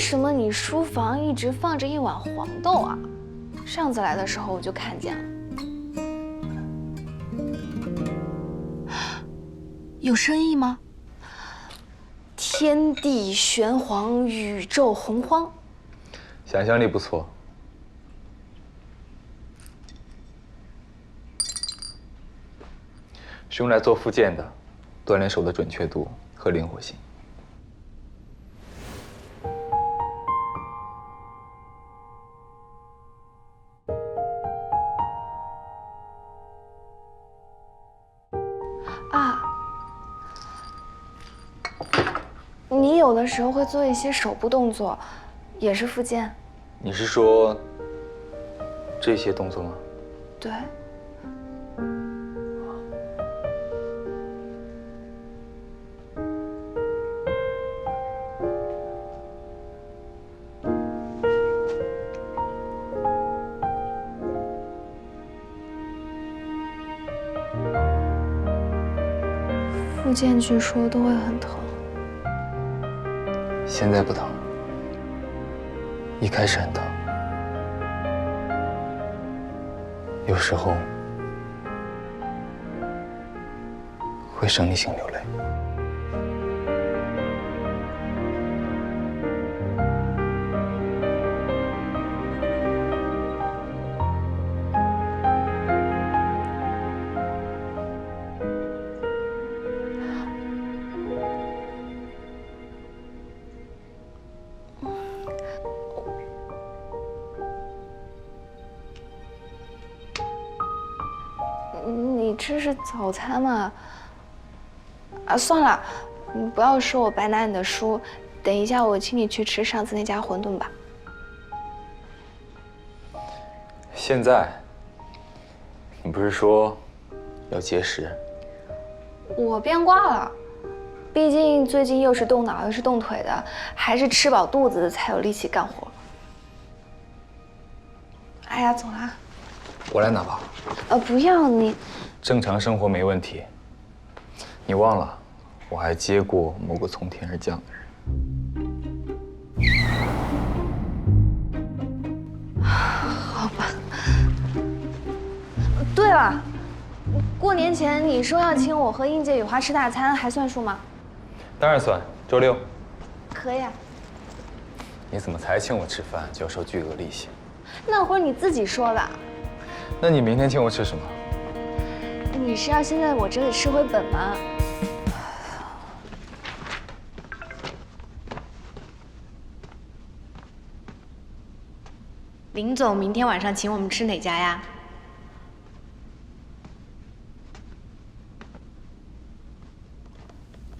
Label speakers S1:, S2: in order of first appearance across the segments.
S1: 什么你书房一直放着一碗黄豆啊？上次来的时候我就看见了。有深意吗？天地玄黄，宇宙洪荒。
S2: 想象力不错。是用来做复健的，锻炼手的准确度和灵活性。
S1: 啊，你有的时候会做一些手部动作，也是复健。
S2: 你是说这些动作吗？
S1: 对。复健据说都会很疼。
S2: 现在不疼，一开始很疼，有时候会生理性流泪。
S1: 你这是早餐吗？啊，算了，你不要说我白拿你的书，等一下我请你去吃上次那家馄饨吧。
S2: 现在，你不是说要节食？
S1: 我变卦了，毕竟最近又是动脑又是动腿的，还是吃饱肚子才有力气干活。哎呀，走啦。
S2: 我来拿吧。
S1: 不要你。
S2: 正常生活没问题。你忘了，我还接过某个从天而降的人。
S1: 好吧。对了，过年前你说要请我和应届雨花吃大餐，还算数吗？
S2: 当然算，周6。
S1: 可以啊。
S2: 你怎么才请我吃饭就要收巨额利息？
S1: 那会儿你自己说的。
S2: 那你明天请我吃什么？
S1: 你是要先在我这里吃回本吗？
S3: 林总明天晚上请我们吃哪家呀？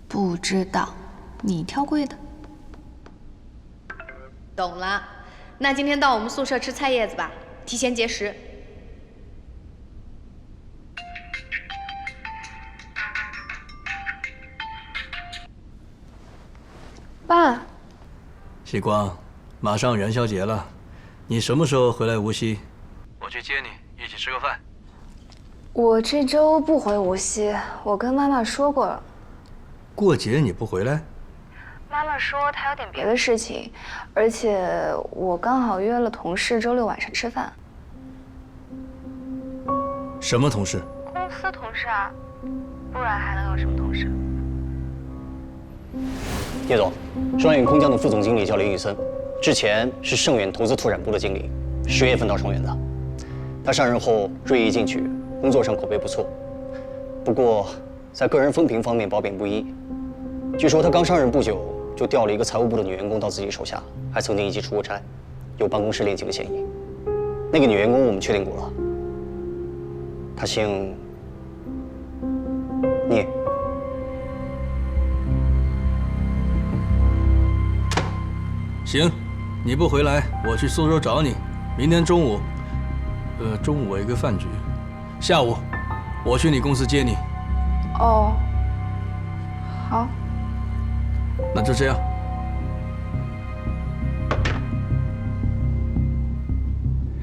S1: 不知道，你挑贵的。
S3: 懂了，那今天到我们宿舍吃菜叶子吧，提前节食。
S1: 爸，
S4: 喜光，马上元宵节了，你什么时候回来无锡？我去接你，一起吃个饭。
S1: 我这周不回无锡，我跟妈妈说过了。
S4: 过节你不回来？
S1: 妈妈说她有点别的事情，而且我刚好约了同事周6晚上吃饭。
S4: 什么同事？
S1: 公司同事啊，不然还能有什么同事？
S5: 叶总，双远空降的副总经理叫林宇森，之前是盛远投资拓展部的经理，10月份到双远的。他上任后锐意进取，工作上口碑不错，不过在个人风评方面褒贬不一。据说他刚上任不久就调了一个财务部的女员工到自己手下，还曾经一起出过差，有办公室恋情的嫌疑。那个女员工我们确定过了，她姓聂。
S4: 行，你不回来，我去苏州找你。明天中午，中午我有一个饭局，下午我去你公司接你。
S1: 哦，好。
S4: 那就这样。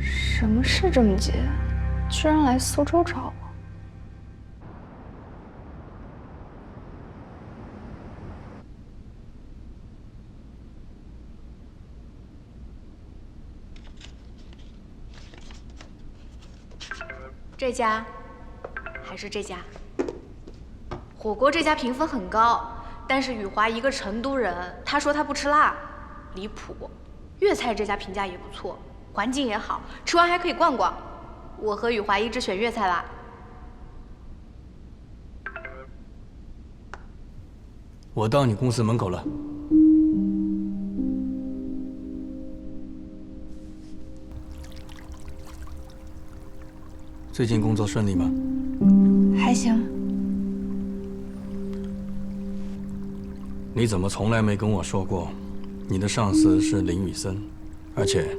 S1: 什么事这么急？居然来苏州找我？
S3: 这家还是这家？火锅这家评分很高，但是雨华一个成都人，他说他不吃辣，离谱。粤菜这家评价也不错，环境也好，吃完还可以逛逛。我和雨华一致选粤菜啦。
S4: 我到你公司门口了。最近工作顺利吗？
S1: 还行。
S4: 你怎么从来没跟我说过，你的上司是林宇森，而且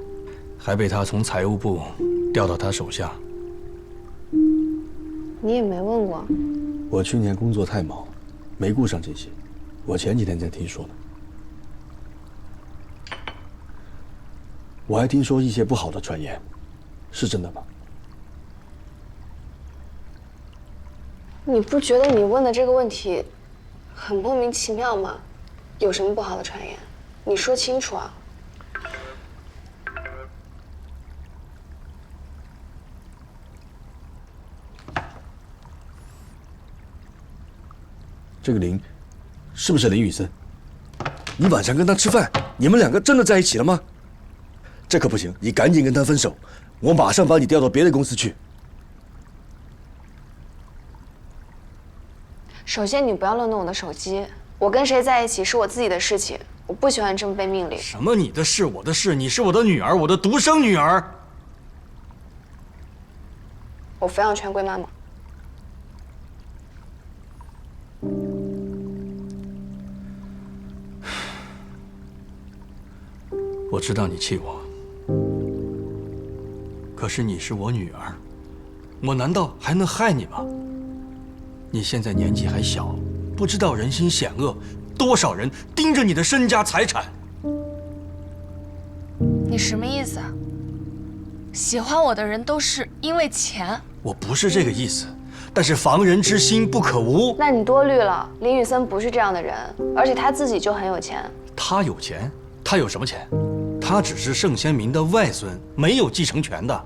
S4: 还被他从财务部调到他手下？
S1: 你也没问过。
S6: 我去年工作太忙，没顾上这些。我前几天才听说的。我还听说一些不好的传言，是真的吗？
S1: 你不觉得你问的这个问题很莫名其妙吗？有什么不好的传言？你说清楚啊！
S6: 这个林，是不是林宇森？你晚上跟他吃饭，你们两个真的在一起了吗？这可不行，你赶紧跟他分手，我马上把你调到别的公司去。
S1: 首先，你不要乱动我的手机。我跟谁在一起是我自己的事情，我不喜欢这么被命令。
S4: 什么你的事，我的事？你是我的女儿，我的独生女儿。
S1: 我抚养权归妈妈。
S4: 我知道你气我，可是你是我女儿，我难道还能害你吗？你现在年纪还小，不知道人心险恶，多少人盯着你的身家财产。
S7: 你什么意思啊？喜欢我的人都是因为钱？
S4: 我不是这个意思，但是防人之心不可无。
S1: 那你多虑了，林宇森不是这样的人，而且他自己就很有钱。
S4: 他有钱？他有什么钱？他只是盛先民的外孙，没有继承权的。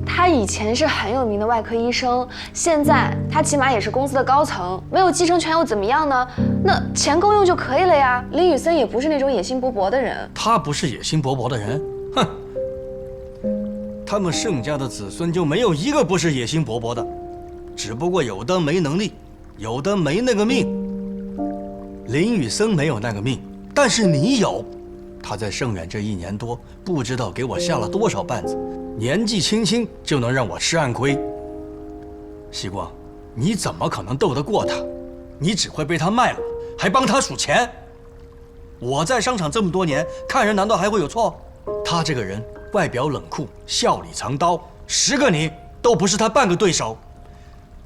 S1: 他以前是很有名的外科医生，现在他起码也是公司的高层，没有继承权又怎么样呢？那钱够用就可以了呀。林宇森也不是那种野心勃勃的人。
S4: 他不是野心勃勃的人，哼！他们盛家的子孙就没有一个不是野心勃勃的，只不过有的没能力，有的没那个命。林宇森没有那个命，但是你有。他在盛远这1年多，不知道给我下了多少绊子，年纪轻轻就能让我吃暗亏。希光，你怎么可能斗得过他？你只会被他卖了，还帮他数钱。我在商场这么多年，看人难道还会有错？他这个人外表冷酷，笑里藏刀，10个你都不是他半个对手。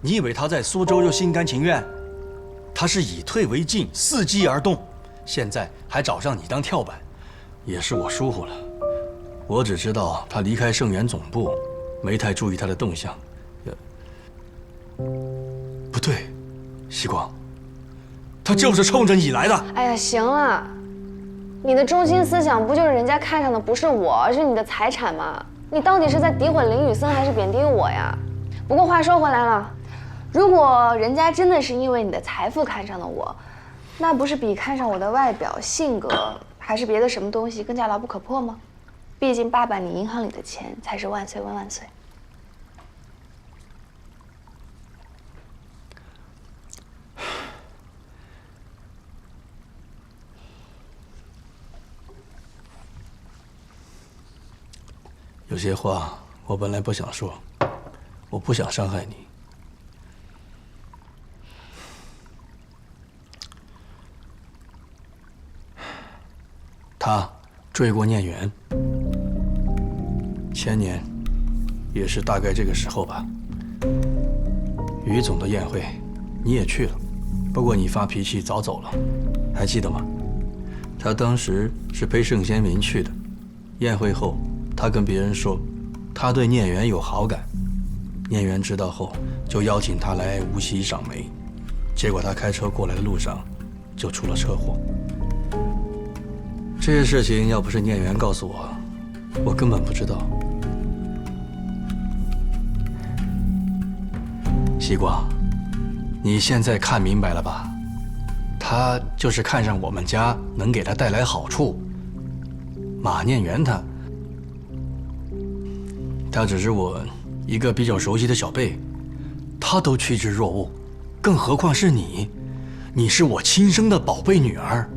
S4: 你以为他在苏州就心甘情愿？他是以退为进，伺机而动，现在还找上你当跳板，也是我疏忽了。我只知道他离开盛源总部，没太注意他的动向。不对，希光，他就是冲着你来的。
S1: 哎呀，行了，你的中心思想不就是人家看上的不是我，而是你的财产吗？你到底是在诋毁林宇森，还是贬低我呀？不过话说回来了，如果人家真的是因为你的财富看上了我，那不是比看上我的外表、性格，还是别的什么东西更加牢不可破吗？毕竟爸爸，你银行里的钱才是万岁万万岁。
S4: 有些话我本来不想说，我不想伤害你。他追过念源，前年也是大概这个时候吧。于总的宴会你也去了，不过你发脾气早走了，还记得吗？他当时是陪盛先民去的，宴会后他跟别人说他对念源有好感，念源知道后就邀请他来无锡赏梅，结果他开车过来的路上就出了车祸。这些事情要不是念源告诉我，我根本不知道。西瓜，你现在看明白了吧？他就是看上我们家能给他带来好处。马念元他只是我一个比较熟悉的小辈，他都趋之若鹜，更何况是你？你是我亲生的宝贝女儿。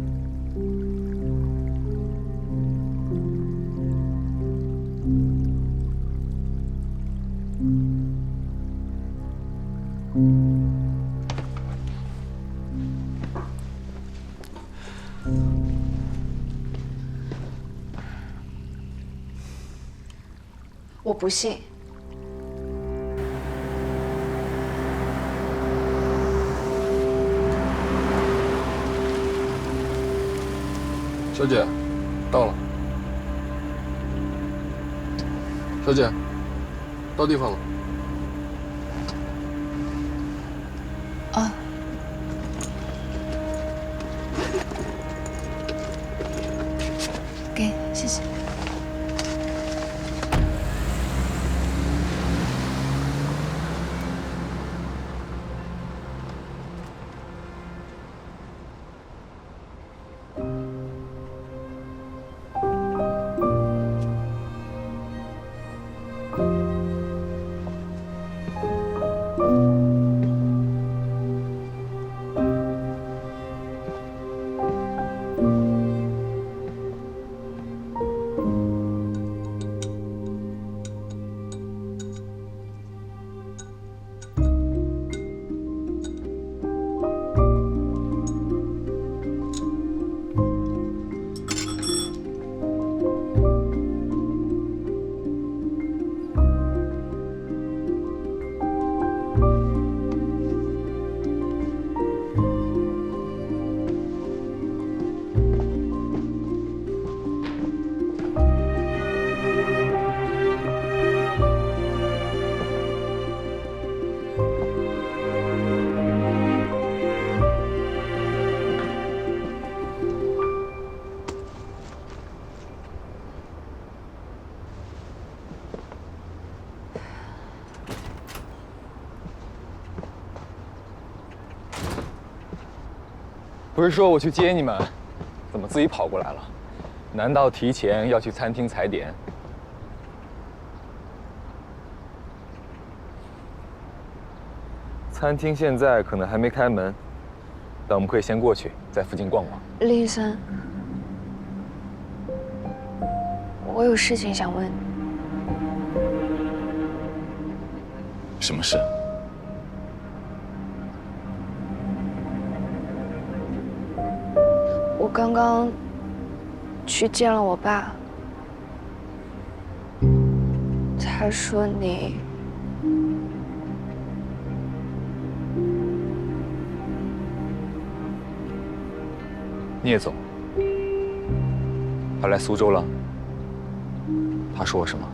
S1: 我不信。
S8: 小姐，到了。小姐，到地方了。
S7: 啊。给，谢谢。
S2: 不是说我去接你们，怎么自己跑过来了？难道提前要去餐厅踩点？餐厅现在可能还没开门，但我们可以先过去，在附近逛逛。
S1: 林雨森，我有事情想问你。
S2: 什么事？
S1: 我刚刚去见了我爸，他说你
S2: 聂总，他来苏州了。他说什么？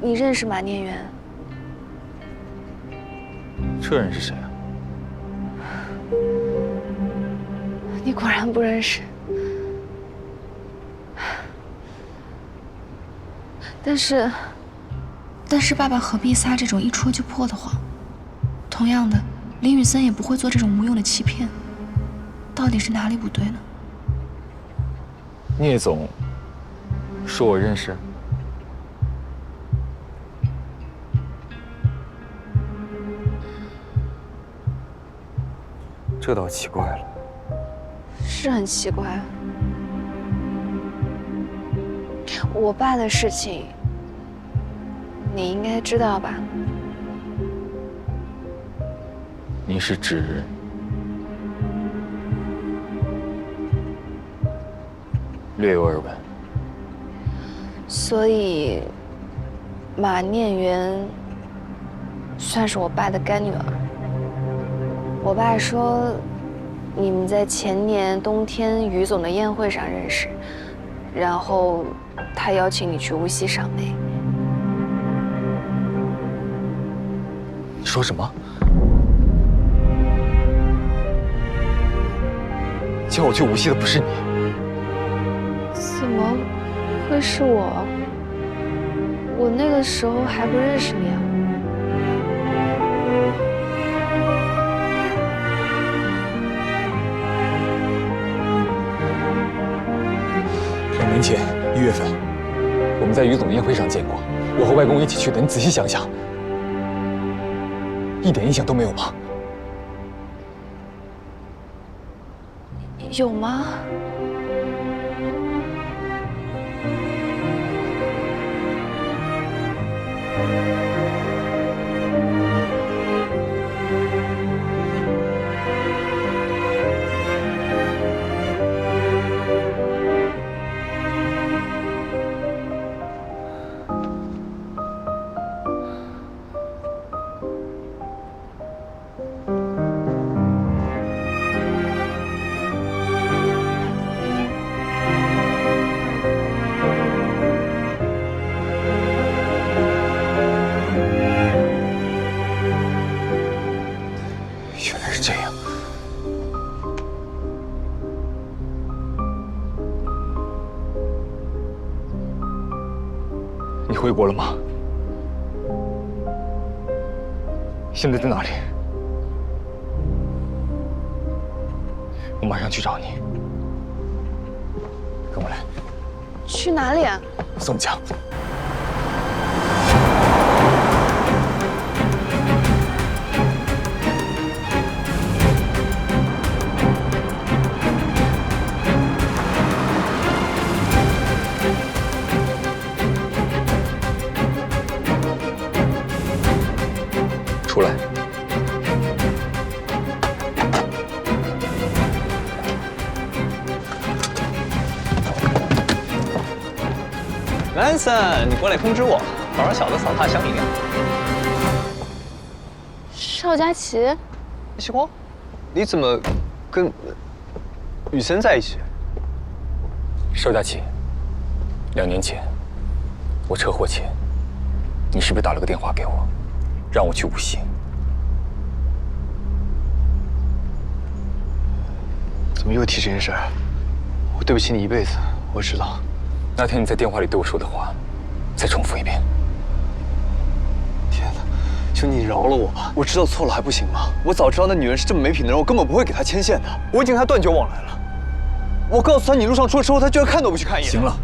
S1: 你认识马念元？
S2: 这人是谁啊？
S1: 你果然不认识。但是
S7: 爸爸何必撒这种一戳就破的谎？同样的，林雨森也不会做这种无用的欺骗。到底是哪里不对呢？
S2: 聂总说我认识。这倒奇怪了。
S1: 是很奇怪。我爸的事情，你应该知道吧？
S2: 你是指？略有耳闻。
S1: 所以，马念元算是我爸的干女儿。我爸说，你们在前年冬天于总的宴会上认识，然后他邀请你去无锡赏梅。
S2: 你说什么？叫我去无锡的不是你。
S1: 怎么会是我？我那个时候还不认识你啊。
S2: 2年前1月份，我们在于总宴会上见过，我和外公一起去的。你仔细想想，一点印象都没有吗？
S1: 有吗？
S2: 原来是这样。你回国了吗？现在在哪里？我马上去找你。跟我来。
S1: 去哪里啊？
S2: 宋江。出来。
S5: 兰森，你过来通知我，早上小的扫踏响铃。
S1: 邵佳琪，
S9: 西光，你怎么跟雨森在一起？
S2: 邵佳琪，2年前我车祸前，你是不是打了个电话给我，让我去无锡？
S9: 怎么又提这件事？我对不起你一辈子，我知道。
S2: 那天你在电话里对我说的话，再重复一遍。
S9: 天哪，求你饶了我吧！我知道错了还不行吗？我早知道那女人是这么没品的人，我根本不会给她牵线的。我已经跟她断绝往来了。我告诉她你路上出了车祸，她居然看都不去看一眼。
S2: 行了，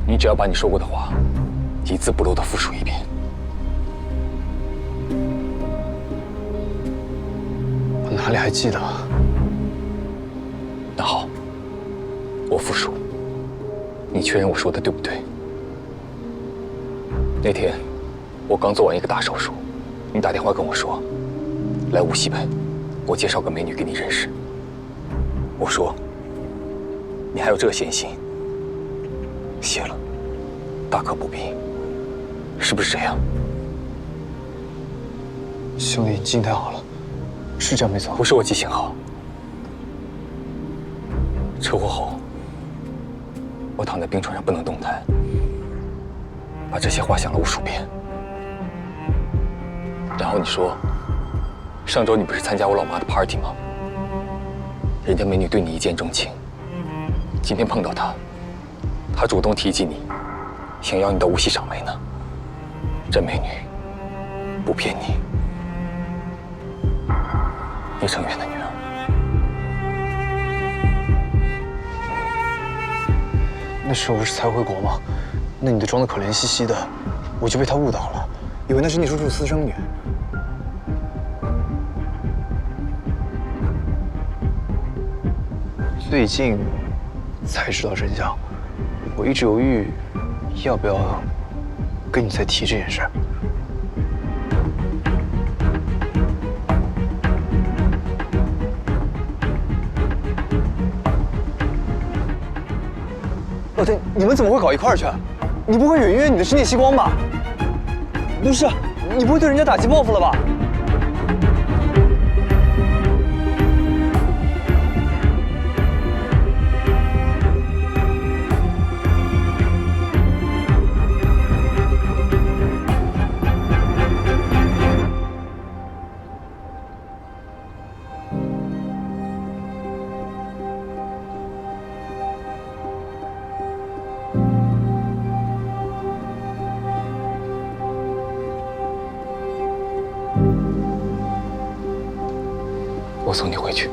S2: 你只要把你说过的话一字不漏地复述一遍。
S9: 我哪里还记得？
S2: 那好，我复述，你确认我说的对不对？那天我刚做完一个大手术，你打电话跟我说，来无锡呗，我介绍个美女给你认识。我说，你还有这闲心，谢了，大可不必，是不是这样？
S9: 兄弟，你记性太好了，是这样没错。
S2: 不是我记性好，车祸后，我躺在病床上不能动弹，把这些话想了无数遍。然后你说，上周你不是参加我老妈的 party 吗？人家美女对你一见钟情，今天碰到她，她主动提及你，想要你到无锡赏梅呢。这美女不骗你，叶成远的女儿。
S9: 那时候不是才回国吗？那女的装得可怜兮兮的，我就被她误导了，以为那是聂叔叔私生女。最近才知道真相，我一直犹豫要不要跟你再提这件事。老天，你们怎么会搞一块儿去？你不会远约你的是聂曦光吧？不是，你不会对人家打击报复了吧？
S2: 送你回去。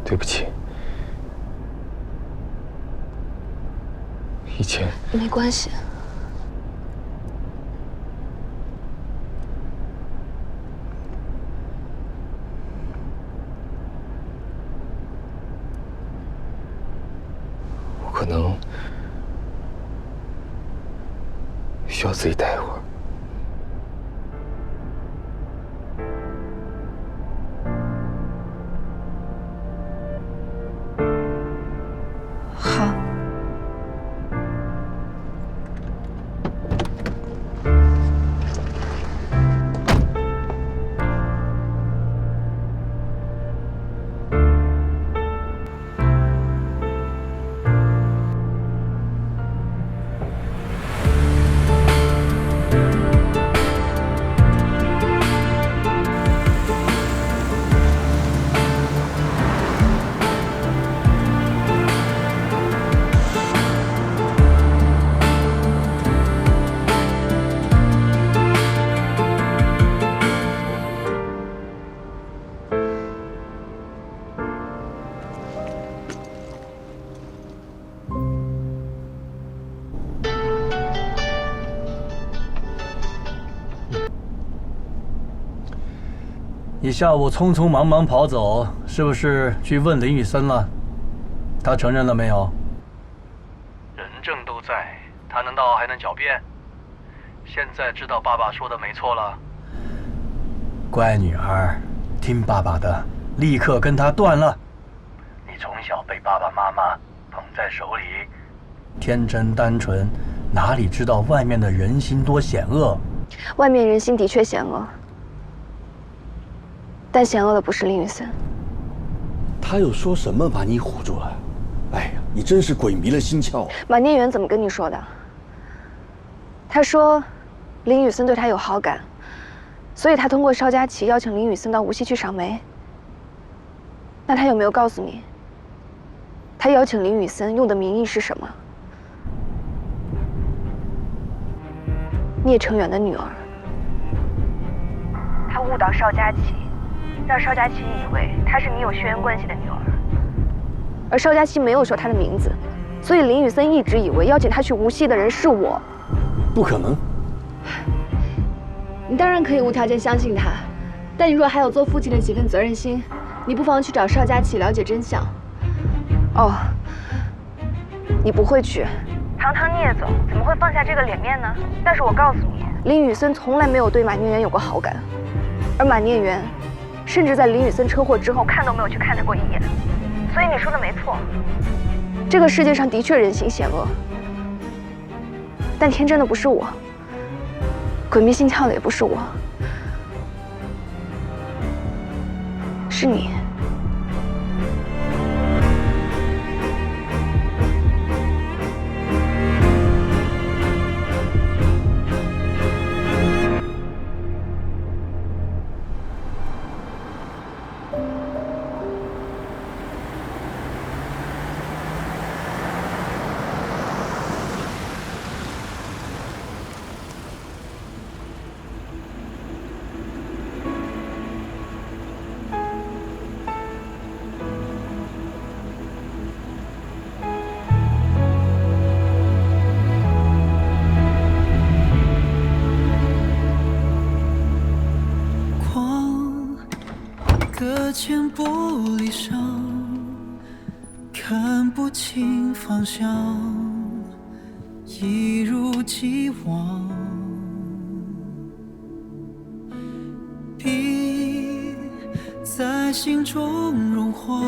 S2: 对不起，以前
S1: 没关系。
S2: 我可能需要自己待一会儿。
S7: 好。
S4: 你下午匆匆忙忙跑走，是不是去问林宇森了？他承认了没有？人证都在，他难道还能狡辩？现在知道爸爸说的没错了。乖女儿，听爸爸的，立刻跟他断了。你从小被爸爸妈妈捧在手里，天真单纯，哪里知道外面的人心多险恶？
S1: 外面人心的确险恶，但险恶的不是林宇森。
S6: 他又说什么把你唬住了？哎呀，你真是鬼迷了心窍啊！
S1: 马念远怎么跟你说的？他说，林宇森对他有好感，所以他通过邵佳琪邀请林宇森到无锡去赏梅。那他有没有告诉你，他邀请林宇森用的名义是什么？聂成远的女儿。他误导邵佳琪，让邵佳琪以为她是你有血缘关系的女儿，而邵佳琪没有说她的名字，所以林宇森一直以为邀请他去无锡的人是我。
S6: 不可能！
S1: 你当然可以无条件相信他，但你若还有做父亲的几分责任心，你不妨去找邵佳琪了解真相。哦，你不会去。堂堂聂总怎么会放下这个脸面呢？但是我告诉你，林宇森从来没有对马念远有过好感，而马念远甚至在林宇森车祸之后看都没有去看他过一眼。所以你说的没错，这个世界上的确人心险恶，但天真的不是我，鬼迷心窍的也不是我，是你。
S10: 搁浅玻璃上，看不清方向，一如既往。笔在心中融化，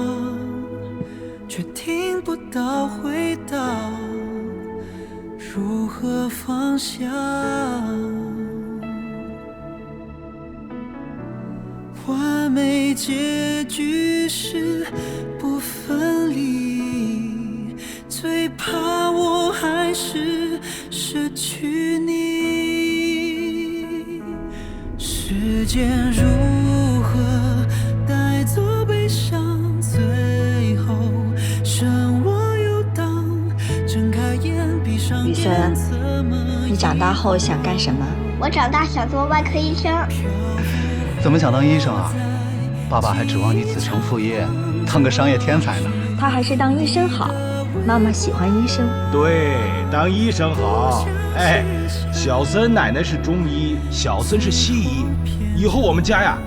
S10: 却听不到回答，如何放下？完美结局是不分离，最怕我还是失去你。时间如何带走悲伤，最后剩我游荡，睁开眼闭上
S11: 雨
S10: 眼，
S11: 森，你长大后想干什么？
S12: 我长大想做外科医生。
S9: 怎么想当医生啊？爸爸还指望你子承父业，当个商业天才呢。
S11: 他还是当医生好，妈妈喜欢医生。
S13: 对，当医生好。哎，小森奶奶是中医，小森是西医，以后我们家呀，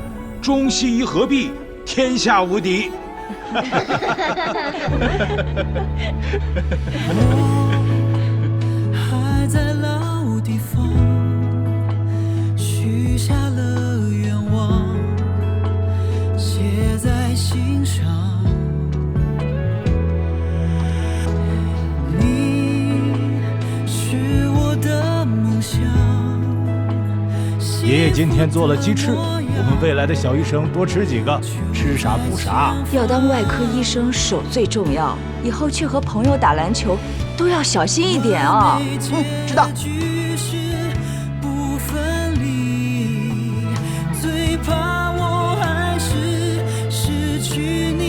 S13: 中西医合璧，天下无敌。
S10: 还在老地方许下了愿望，写在心上。你是我的梦想。
S13: 爷爷今天做了鸡翅，我们未来的小医生多吃几个，吃啥补啥。
S11: 要当外科医生手最重要，以后去和朋友打篮球都要小心一点啊。
S9: 知道。
S10: 不分离，最怕我还是失去你。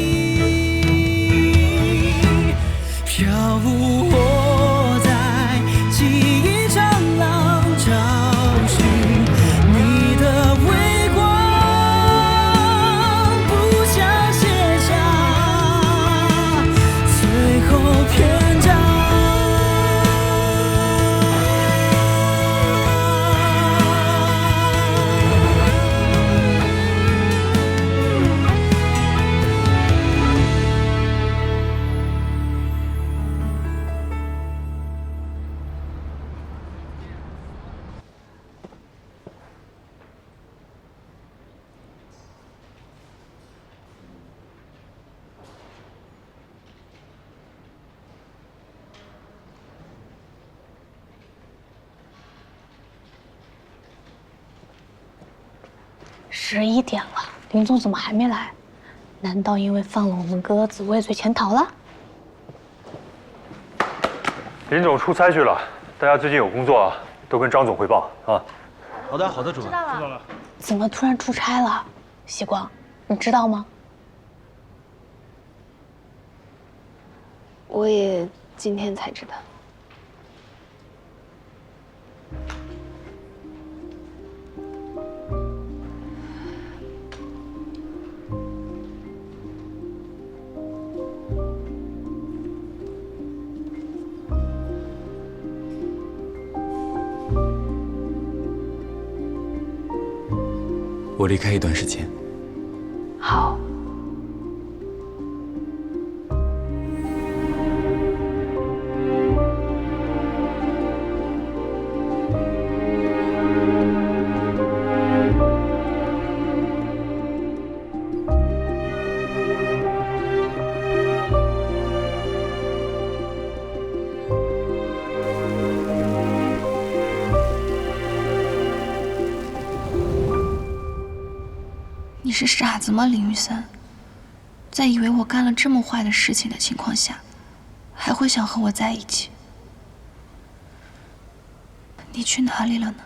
S10: 飘舞我在记忆长廊，找寻你的微光，不想写下最后篇章。
S3: 11点了，林总怎么还没来？难道因为放了我们鸽子，畏罪潜逃了？
S14: 林总出差去了，大家最近有工作啊，都跟张总汇报啊。
S4: 好的，好的，主任。
S3: 知道了。怎么突然出差了？希光，你知道吗？
S1: 我也今天才知道。
S2: 我离开一段时间。
S1: 好。
S7: 你是傻子吗，林雨森？在以为我干了这么坏的事情的情况下，还会想和我在一起？你去哪里了呢？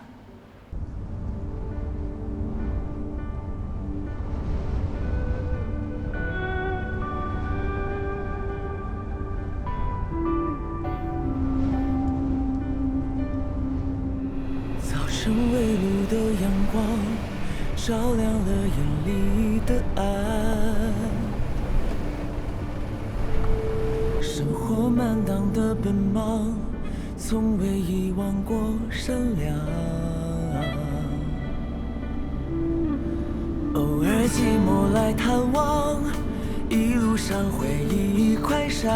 S10: 早晨微露的阳光照亮了眼里的爱，生活满当的奔忙，从未遗忘过善良。偶尔寂寞来探望，一路上回忆快闪。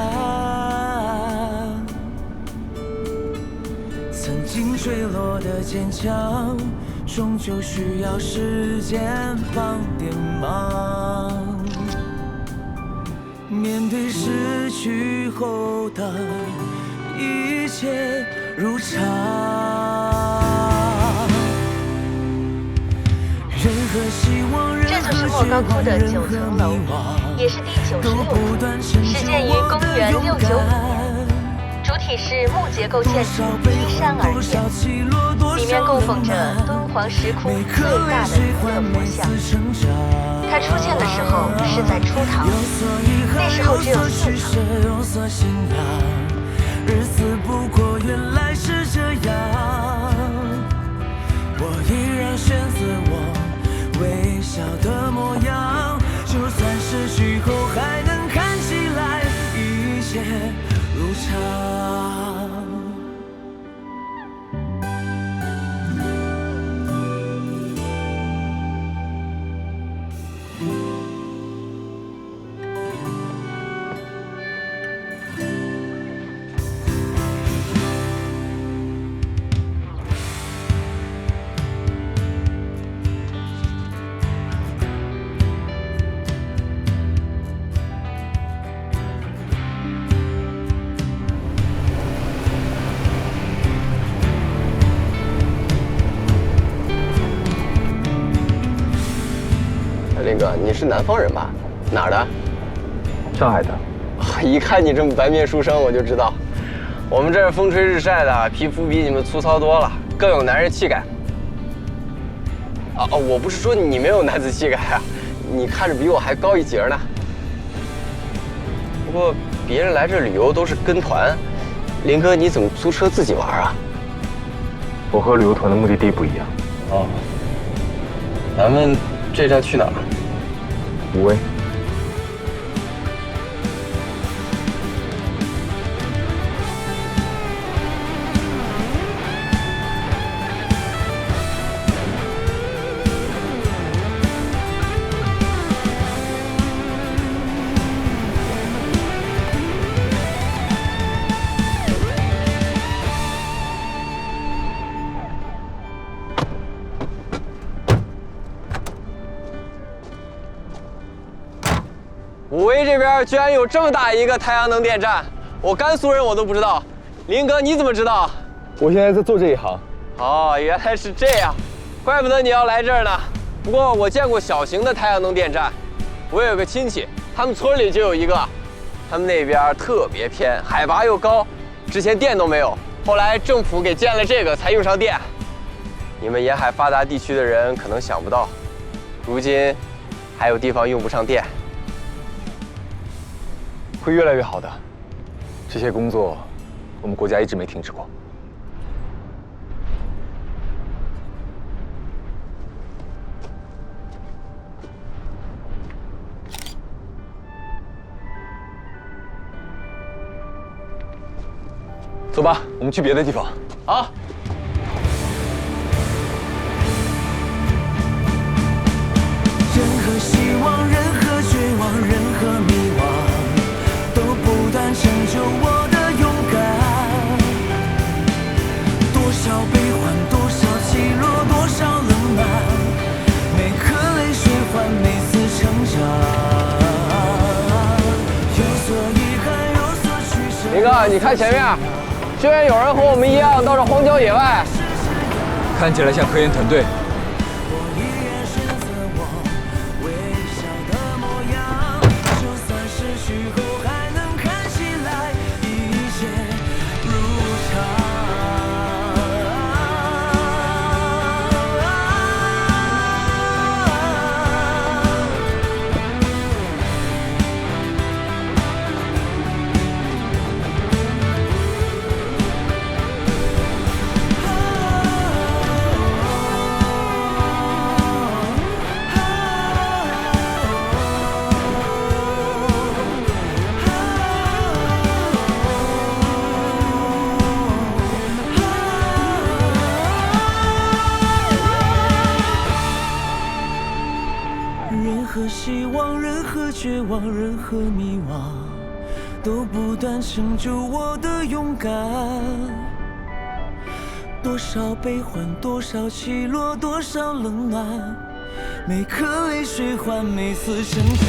S10: 曾经坠落的坚强，终究需要时间帮点忙。面对失去后的一切如常，任何希望，任何绝望，任何迷惘，
S15: 也是第96
S10: 处，
S15: 始建于公元695年，主体是木结构建筑，依山而建，里面供奉着敦煌石窟最大的弥勒佛像。它出现的时候是在初唐，那时候只有4层。
S10: 日子不过原来是这样，我依然选择我微笑的模样，就算失去后还能看起来一切如常。
S9: 林哥，你是南方人吧？哪儿的？
S2: 上海的。
S9: 一看你这么白面书生，我就知道，我们这儿风吹日晒的，皮肤比你们粗糙多了，更有男人气概。我不是说你没有男子气概啊，你看着比我还高一截呢。不过别人来这旅游都是跟团，林哥你怎么租车自己玩啊？
S2: 我和旅游团的目的地不一样。
S9: 哦，咱们这站去哪儿？
S2: 无为。
S9: 武威这边居然有这么大一个太阳能电站，我甘肃人我都不知道。林哥你怎么知道？
S2: 我现在在做这一行。
S9: 哦，原来是这样，怪不得你要来这儿呢。不过我见过小型的太阳能电站，我有个亲戚，他们村里就有一个，他们那边特别偏，海拔又高，之前电都没有，后来政府给建了这个才用上电。你们沿海发达地区的人可能想不到，如今还有地方用不上电。
S2: 会越来越好的，这些工作我们国家一直没停止过。走吧，我们去别的地方。
S9: 好。
S10: 任何希望，任何绝望，任何迷惘，都不断成就我的勇敢。多少悲欢，多少起落，多少冷暖，每颗泪水换每次成长。有所遗憾，有所取舍。
S9: 林哥，你看前面，居然有人和我们一样到这荒郊野外，
S2: 看起来像科研团队。
S10: 任何希望，任何绝望，任何迷惘，都不断成就我的勇敢。多少悲欢，多少起落，多少冷暖，每颗泪水换每丝成长。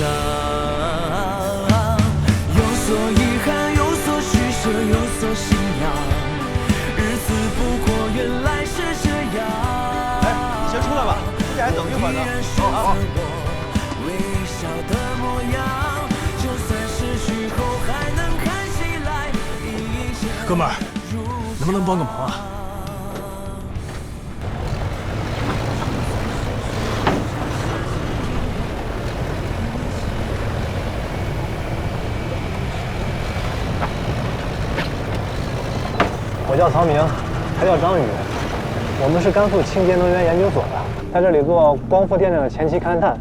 S10: 有所遗憾，有所取舍，有所信仰，日子不过原来是这样。
S9: 哎，你先出来吧，估计还等一会儿呢。好。
S10: 微笑的模样，就算失去后还能看起来一切。
S13: 哥们儿，能不能帮个忙啊？
S16: 我叫曹明，他叫张宇，我们是甘肃清洁能源研究所的，在这里做光伏电站的前期勘探。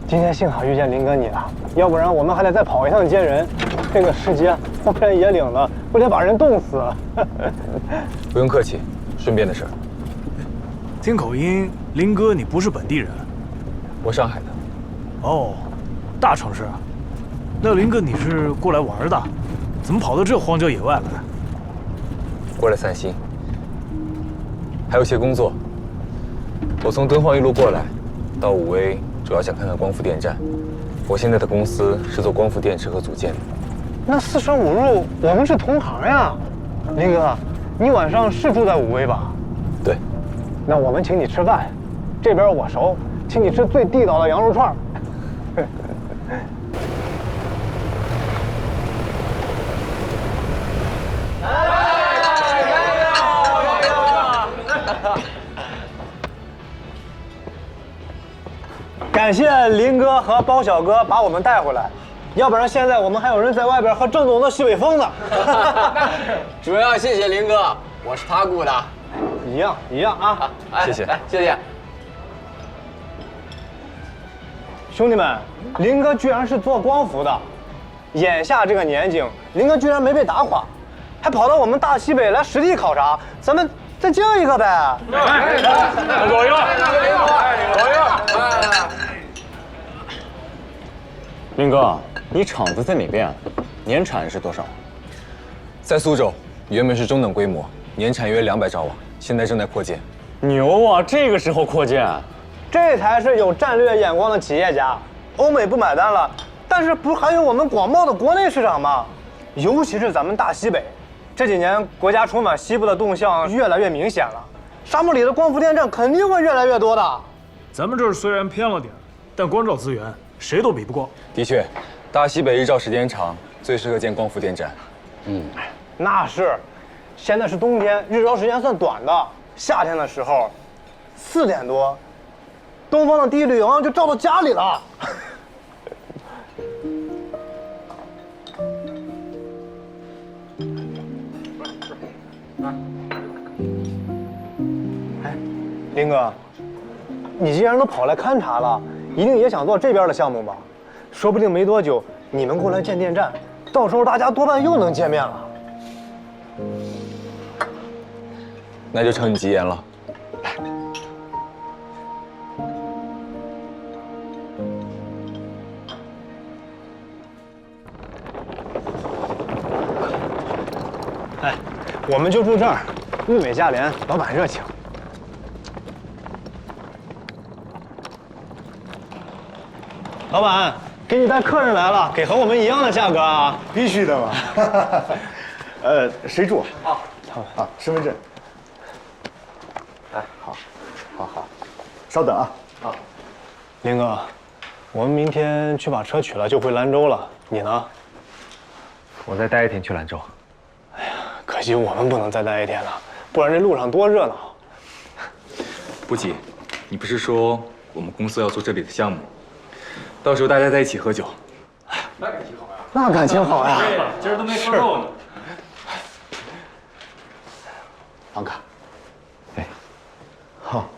S16: 今天幸好遇见林哥你了，要不然我们还得再跑一趟接人。这个时间荒山野岭的，不得把人冻死了。
S2: 不用客气，顺便的事儿。
S13: 听口音，林哥你不是本地人？
S2: 我上海的。
S13: 哦，大城市啊。那林哥你是过来玩的，怎么跑到这荒郊野外来？
S2: 过来散心，还有些工作。我从敦煌一路过来，到武威，主要想看看光伏电站。我现在的公司是做光伏电池和组件的。
S16: 那四舍五入，我们是同行呀。林哥，你晚上是住在武威吧？
S2: 对。
S16: 那我们请你吃饭，这边我熟，请你吃最地道的羊肉串。感谢林哥和包小哥把我们带回来，要不然现在我们还有人在外边喝郑总的西北风呢。
S17: 主要谢谢林哥，我是他雇的。
S16: 一样啊！
S2: 谢谢，
S17: 谢谢。
S16: 兄弟们，林哥居然是做光伏的，眼下这个年景，林哥居然没被打垮，还跑到我们大西北来实地考察，咱们再叫一个呗！
S14: 走一个，走一个。
S5: 林哥，你厂子在哪边？年产是多少？
S2: 在苏州，原本是中等规模，年产约200兆瓦，现在正在扩建。
S5: 牛啊！这个时候扩建，
S16: 这才是有战略眼光的企业家。欧美不买单了，但是不还有我们广袤的国内市场吗？尤其是咱们大西北，这几年国家重返西部的动向越来越明显了，沙漠里的光伏电站肯定会越来越多的。
S13: 咱们这儿虽然偏了点，但光照资源谁都比不过。
S2: 的确，大西北日照时间长，最适合建光伏电站。
S16: 那是，现在是冬天，日照时间算短的。夏天的时候，4点多，东方的第一缕阳光就照到家里了。哎，林哥，你既然都跑来勘察了，一定也想做这边的项目吧？说不定没多久你们过来建电站，到时候大家多半又能见面了。
S2: 那就承你吉言了。
S16: 哎，我们就住这儿，物美价廉，老板热情。老板，给你带客人来了，给和我们一样的价格啊！
S18: 必须的嘛。谁住？啊，身份证。哎，好，稍等啊。
S16: 林哥，我们明天去把车取了，就回兰州了。你呢？
S2: 我再待1天去兰州。
S16: 哎呀，可惜我们不能再待1天了，不然这路上多热闹。
S2: 不急，你不是说我们公司要做这里的项目，到时候大家在一起喝酒。
S16: 那感情好呀！那感情好呀！
S14: 今儿都没喝够呢。
S18: 房卡。哎，好，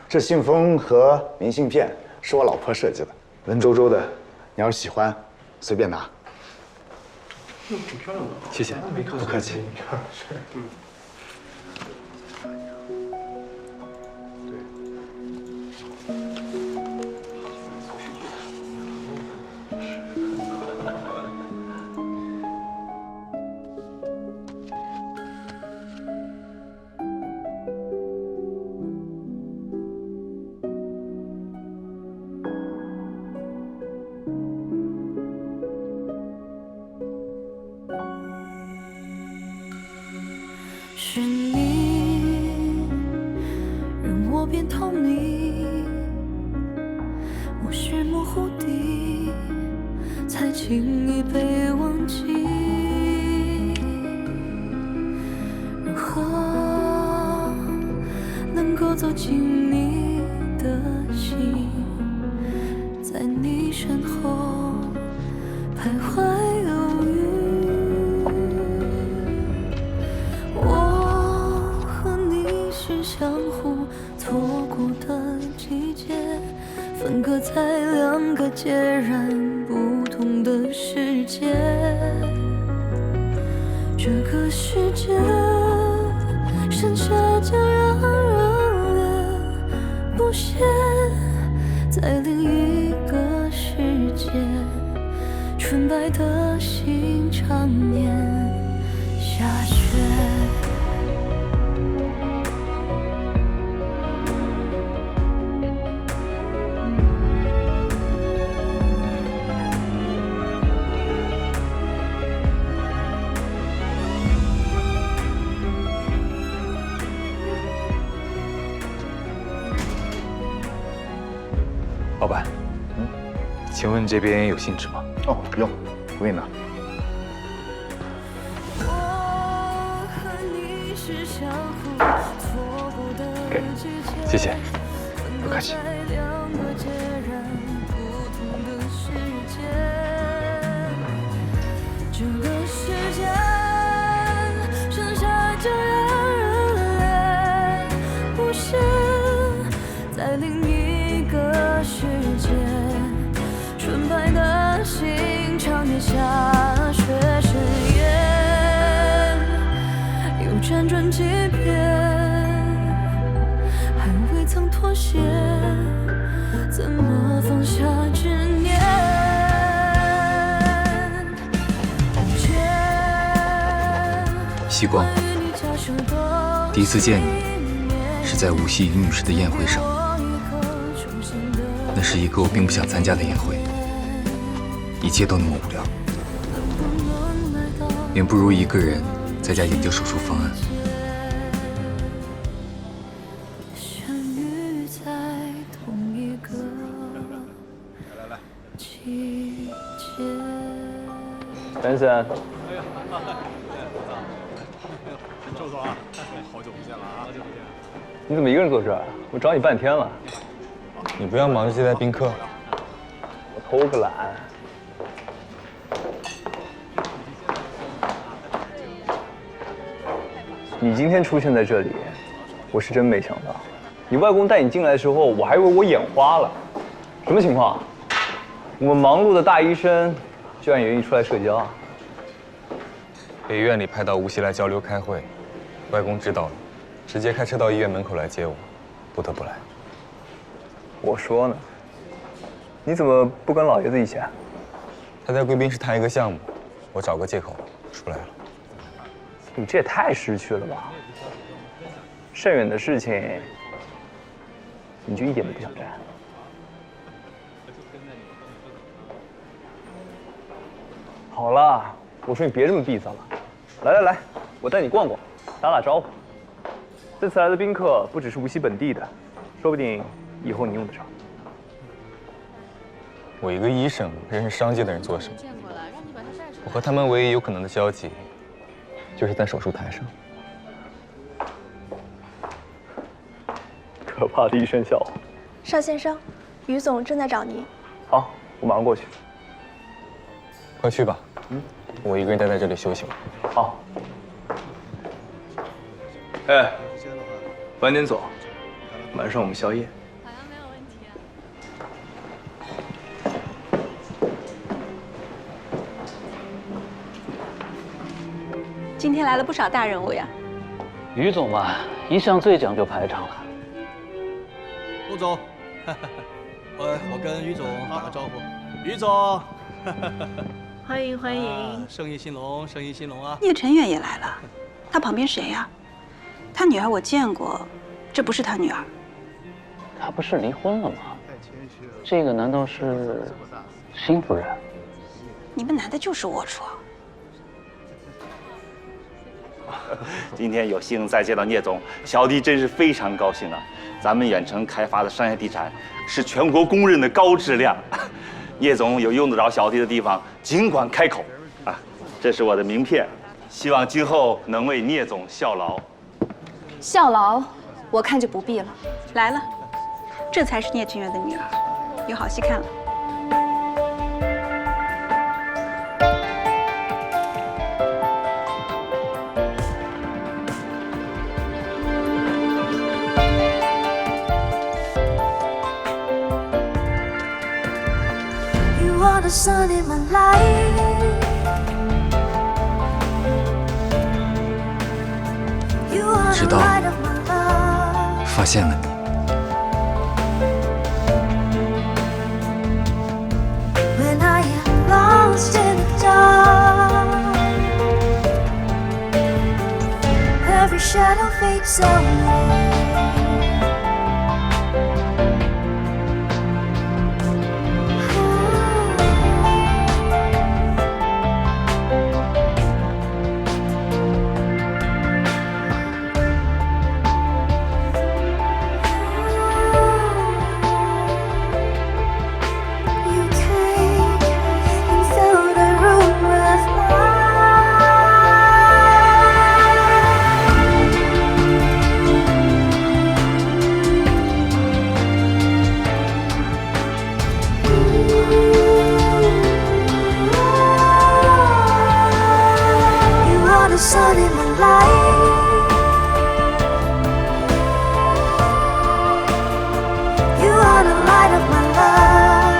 S18: 这信封和明信片是我老婆设计的，文绉绉的，你要是喜欢，随便拿。
S14: 挺漂亮的。
S2: 谢谢，
S18: 不客气。
S14: 是，
S10: 我是模糊地，才轻易被忘记。如何能够走进你的心，在你身后徘徊犹豫？我和你是相互错过的季节，分隔在两个截然不同的世界。这个世界剩下将让热烈不屑，在另一个世界，纯白的心常年下雪。
S2: 老板，请问这边有信纸吗？
S18: 哦，有，我给你拿。
S2: 给，谢谢，不客气。
S10: 这个世界剩下这样热烈不屑，在另一个世界，纯白的心常年下雪深夜，又辗转几遍，还未曾妥协，怎么放下执念？
S2: 夕光，第一次见你是在无锡于女士的宴会上，那是一个我并不想参加的宴会，一切都那么无聊，远不如一个人在家研究手术方案。
S9: 珊珊，
S8: 周总啊，好久不见了啊！好久不见。
S9: 你怎么一个人坐这儿？我找你半天了。
S2: 你不要忙着接待宾客。
S9: 我偷个懒。你今天出现在这里，我是真没想到。你外公带你进来的时候，我还以为我眼花了。什么情况？我们忙碌的大医生，居然也愿意出来社交啊？
S2: 被院里派到无锡来交流开会，外公知道了，直接开车到医院门口来接我，不得不来。
S9: 我说呢，你怎么不跟老爷子一起啊？
S2: 他在贵宾室谈一个项目，我找个借口出来了。
S9: 你这也太识趣了吧！甚远的事情，你就一点都不想沾？好了，我说你别这么闭塞了。来来来，我带你逛逛，打打招呼。这次来的宾客不只是无锡本地的，说不定以后你用得上。
S2: 我一个医生认识商界的人做什么？我和他们唯一有可能的交集，就是在手术台上。
S9: 可怕的一声笑话。
S19: 邵先生，于总正在找您。
S9: 好，我马上过去。
S2: 快去吧，我一个人待在这里休息吧。
S9: 好。哎，晚点走，晚上我们宵夜。
S19: 今天来了不少大人物呀。
S20: 于总嘛，一向最讲究排场了。
S4: 陆总，我跟于总打个招呼。于总，
S19: 欢迎欢迎，
S4: 生意兴隆，生意兴隆啊！
S21: 叶晨远也来了，他旁边谁呀？他女儿我见过，这不是他女儿。
S20: 他不是离婚了吗？这个难道是新夫人？
S21: 你们男的就是龌龊。
S6: 今天有幸再见到聂总，小弟真是非常高兴啊！咱们远程开发的商业地产是全国公认的高质量。聂总有用得着小弟的地方，尽管开口啊！这是我的名片，希望今后能为聂总效劳。
S1: 效劳，我看就不必了。
S21: 来了，这才是聂君元的女儿，有好戏看了。
S10: The sun in my life, you are the light of my love.
S9: 发现了你。
S10: When I am lost in the dark, every shadow fades away. Sun in my life, you are the light of my love.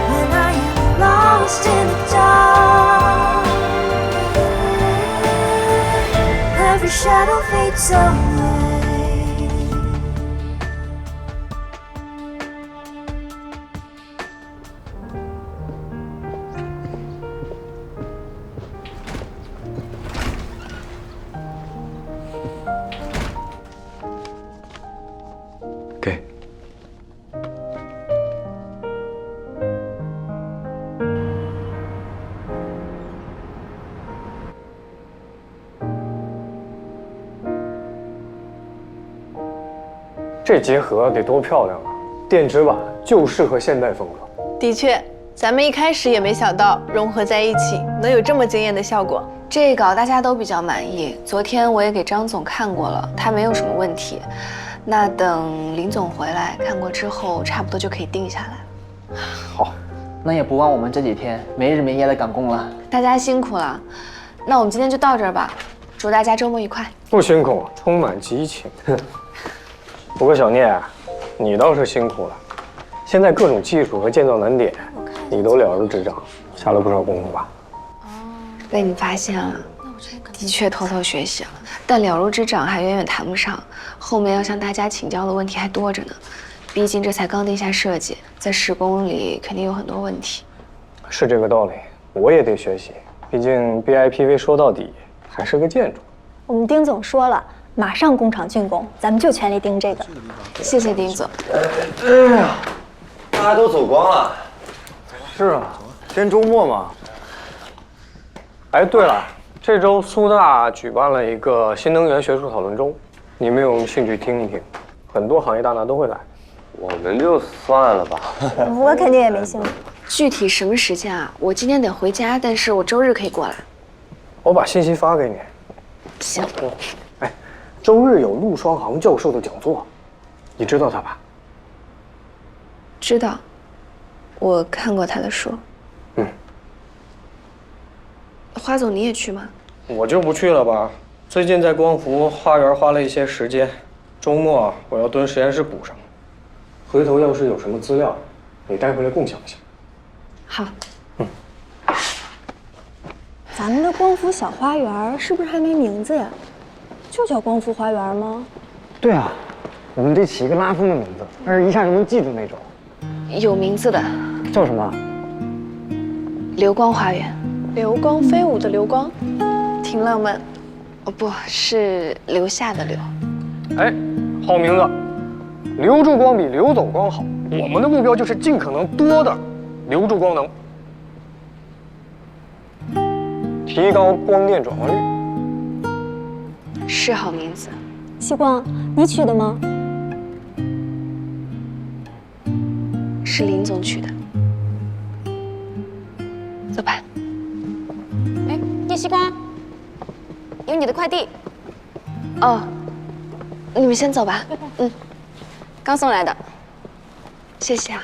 S10: When I am lost in the dark, every shadow fades away.
S16: 这结合得多漂亮啊！电子版就适合现代风格。
S19: 的确，咱们一开始也没想到融合在一起能有这么惊艳的效果。
S1: 这稿大家都比较满意，昨天我也给张总看过了，他没有什么问题。那等林总回来看过之后，差不多就可以定下来了。
S17: 好，那也不枉我们这几天没日没夜的赶工了。
S1: 大家辛苦了，那我们今天就到这儿吧，祝大家周末愉快。
S16: 不辛苦，充满激情。不过小聂，你倒是辛苦了。现在各种技术和建造难点，你都了如指掌，下了不少功夫吧？
S1: 被你发现了，的确偷偷学习了，但了如指掌还远远谈不上，后面要向大家请教的问题还多着呢。毕竟这才刚定下设计，在施工里肯定有很多问题。
S16: 是这个道理，我也得学习。毕竟 BIPV 说到底还是个建筑。
S22: 我们丁总说了。马上工厂竣工，咱们就全力盯这个。
S1: 谢谢丁总。
S9: 哎呀，大家都走光了。是啊，今天周末嘛。
S16: 哎，对了，这周苏大举办了一个新能源学术讨论周，你们有兴趣听一听？很多行业大拿都会来。
S9: 我们就算了吧。
S22: 我肯定也没兴趣。
S1: 具体什么时间啊？我今天得回家，但是我周日可以过来。
S16: 我把信息发给你。
S1: 行。
S16: 周日有陆双航教授的讲座，你知道他吧？
S1: 知道，我看过他的书。花总，你也去吗？
S16: 我就不去了吧。最近在光伏花园花了一些时间，周末我要蹲实验室补上。回头要是有什么资料，你带回来共享一下。
S1: 好。
S22: 咱们的光伏小花园是不是还没名字呀？就叫光伏花园吗？
S9: 对啊，我们得起一个拉风的名字，但是一下就能记住那种。
S1: 有名字的。
S9: 叫什么？
S1: 流光花园。
S19: 流光飞舞的流光，
S1: 挺浪漫。哦，不是留下的留。
S16: 哎，好名字，留住光比流走光好。我们的目标就是尽可能多的留住光能。提高光电转化率。
S1: 是好名字。
S22: 西光，你取的吗？
S1: 是林总取的。走吧。
S22: 哎，叶西光，有你的快递。
S1: 哦，你们先走吧。
S22: 刚送来的。
S1: 谢谢啊。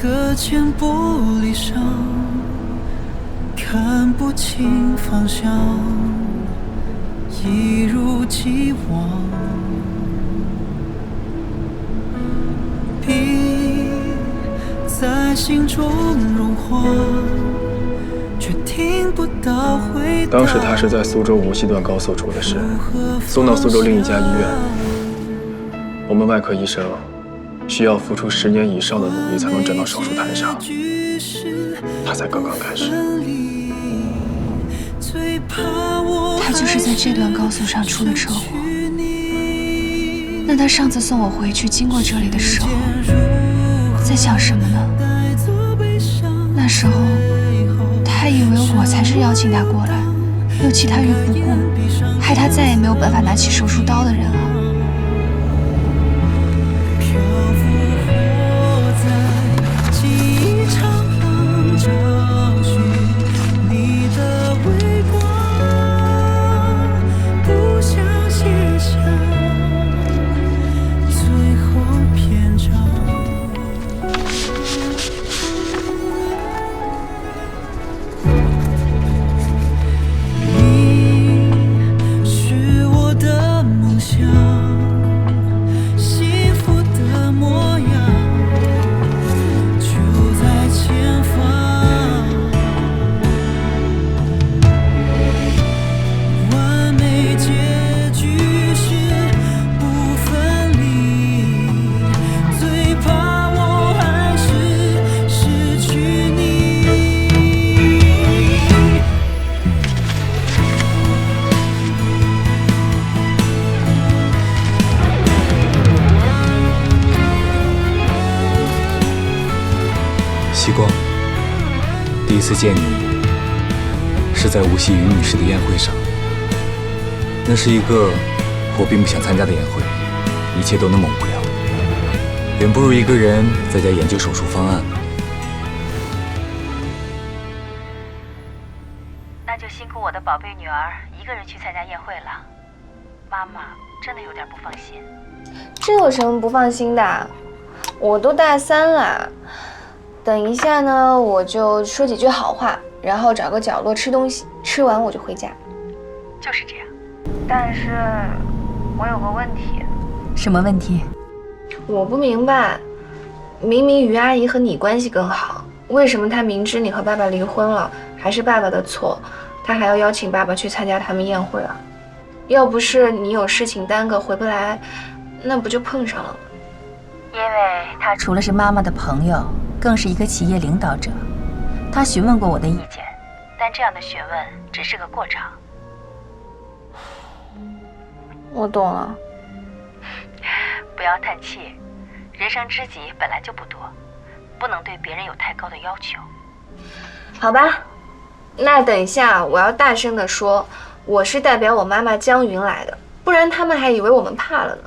S10: 隔间玻璃上，看不清方向，一如既往。笔在心中融化，却听不到回答。
S11: 当时他是在苏州无锡段高速出的事，送到苏州另一家医院。我们外科医生需要付出10年以上的努力才能站到手术台上，他才刚刚开始。
S7: 他就是在这段高速上出的车祸。那他上次送我回去经过这里的时候，在想什么呢？那时候他以为我才是邀请他过来，又弃他于不顾，害他再也没有办法拿起手术刀的人啊。
S2: 西光，第一次见你是在无锡于女士的宴会上。那是一个我并不想参加的宴会，一切都那么无聊，远不如一个人在家研究手术方案。
S15: 那就辛苦我的宝贝女儿一个人去参加宴会了，妈妈真的有点不放心。
S1: 这有什么不放心的？我都大3了。等一下呢，我就说几句好话，然后找个角落吃东西，吃完我就回家。
S15: 就是这样。但是我有个问题。
S7: 什么问题？
S1: 我不明白，明明于阿姨和你关系更好，为什么她明知你和爸爸离婚了，还是爸爸的错，她还要邀请爸爸去参加他们宴会啊？要不是你有事情耽搁回不来，那不就碰上了吗？
S15: 因为他除了是妈妈的朋友，更是一个企业领导者。他询问过我的意见，但这样的询问只是个过场。
S1: 我懂了。
S15: 不要叹气，人生知己本来就不多，不能对别人有太高的要求。
S1: 好吧，那等一下我要大声地说，我是代表我妈妈江云来的，不然他们还以为我们怕了呢。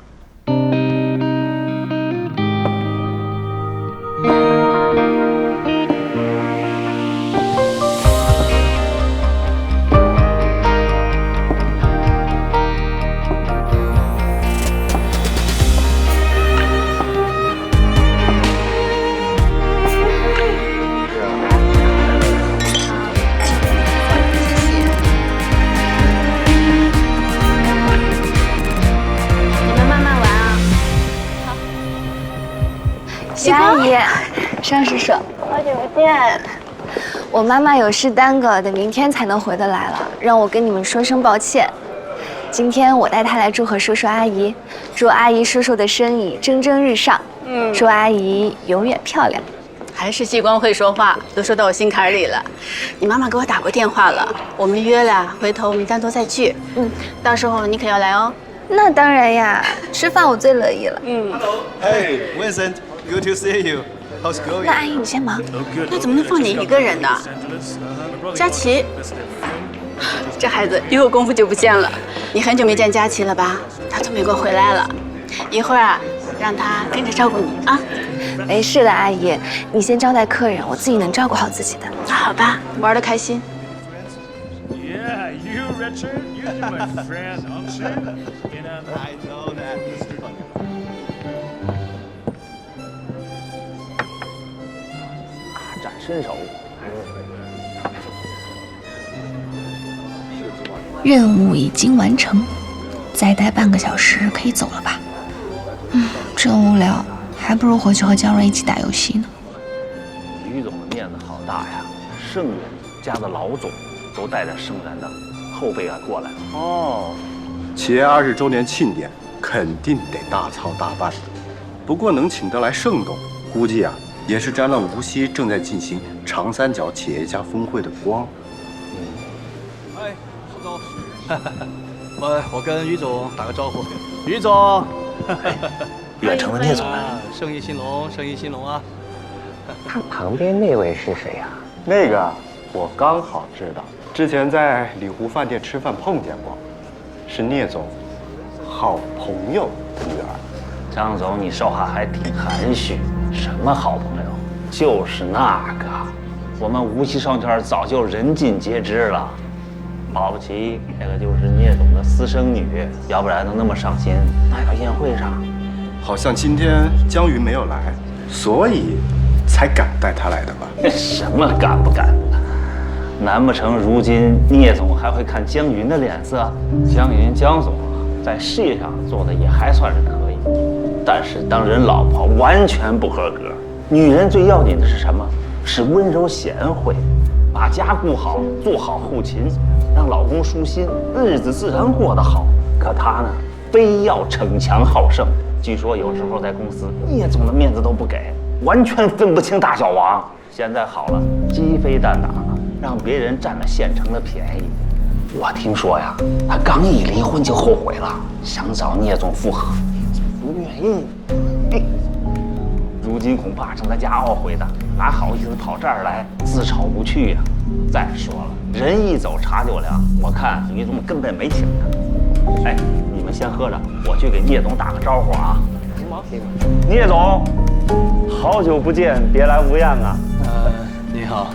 S1: 徐阿姨，张师叔，好久不见。我妈妈有事耽搁，等明天才能回得来了，让我跟你们说声抱歉。今天我带他来祝贺叔叔阿姨，祝阿姨叔叔的生意蒸蒸日上，祝阿姨永远漂亮。
S21: 还是激光会说话，都说到我心坎里了。你妈妈给我打过电话了，我们约了，回头我们单独再聚。到时候你可要来哦。
S1: 那当然呀，吃饭我最乐意了。
S3: Hey, Vincent, good to see you. How's it going?
S21: 那阿姨你先忙，那怎么能放你一个人呢？佳琪，这孩子一会儿功夫就不见了。你很久没见佳琪了吧？她从美国回来了，一会儿啊，让她跟着照顾你啊。
S1: 没事的，阿姨，你先招待客人，我自己能照顾好自己的。
S21: 好吧，玩得开心。
S13: Yeah, you Richard, you're my friend, aren't you? You know, I know that, Mr.
S20: 展身手。
S7: 任务已经完成，再待半个小时可以走了吧？真无聊，还不如回去和姜润一起打游戏呢。
S20: 于总的面子好大呀，盛元家的老总都带着盛元的后辈过来了。
S12: 哦，企业20周年庆典肯定得大操大办，不过能请得来盛董，估计啊也是沾了无锡正在进行长三角企业家峰会的光。
S4: 哎，苏总，我跟于总打个招呼。于总，
S20: 远程的聂总来了，
S4: 生意兴隆，生意兴隆啊！
S20: 他旁边那位是谁呀？
S12: 那个我刚好知道，之前在里湖饭店吃饭碰见过，是聂总好朋友的女儿。
S20: 张总，你说话还挺含蓄，什么好朋友？就是那个，我们无锡商圈早就人尽皆知了。保不齐那个就是聂总的私生女，要不然能那么上心？那个宴会上，
S12: 好像今天江云没有来，所以才敢带她来的吧？
S20: 什么敢不敢？难不成如今聂总还会看江云的脸色？江云江总在事业上做的也还算是可以，但是当人老婆完全不合格。女人最要紧的是什么？是温柔贤惠，把家顾好，做好后勤，让老公舒心，日子自然过得好。可她呢，非要逞强好胜。据说有时候在公司，聂总的面子都不给，完全分不清大小王。现在好了，鸡飞蛋打了，让别人占了现成的便宜。我听说呀，她刚一离婚就后悔了，想找聂总复合，不愿意。如今恐怕正在家懊悔的，哪好意思跑这儿来自讨无趣呀？再说了，人一走茶就凉，我看于总根本没请他。哎，你们先喝着，我去给聂总打个招呼啊。行吗？聂总，好久不见，别来无恙啊。
S4: 你好，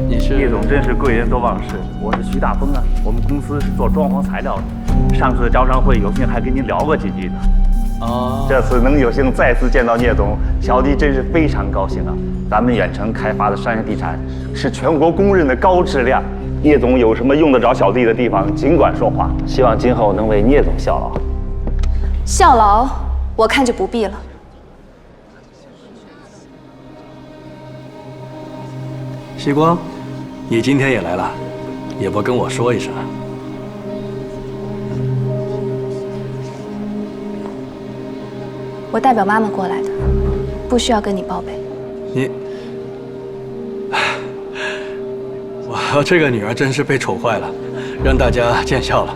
S4: 你是？
S6: 聂总真是贵人多忘事，我是徐大峰啊，我们公司是做装潢材料的，上次招商会有幸还跟您聊过几句呢。这次能有幸再次见到聂总，小弟真是非常高兴啊！咱们远程开发的商业地产是全国公认的高质量。聂总有什么用得着小弟的地方，尽管说话。希望今后能为聂总效劳。
S1: 效劳，我看就不必了。
S4: 西光，你今天也来了，也不跟我说一声。
S1: 我代表妈妈过来的，不需要跟你报备。
S4: 你，我这个女儿真是被宠坏了，让大家见笑了。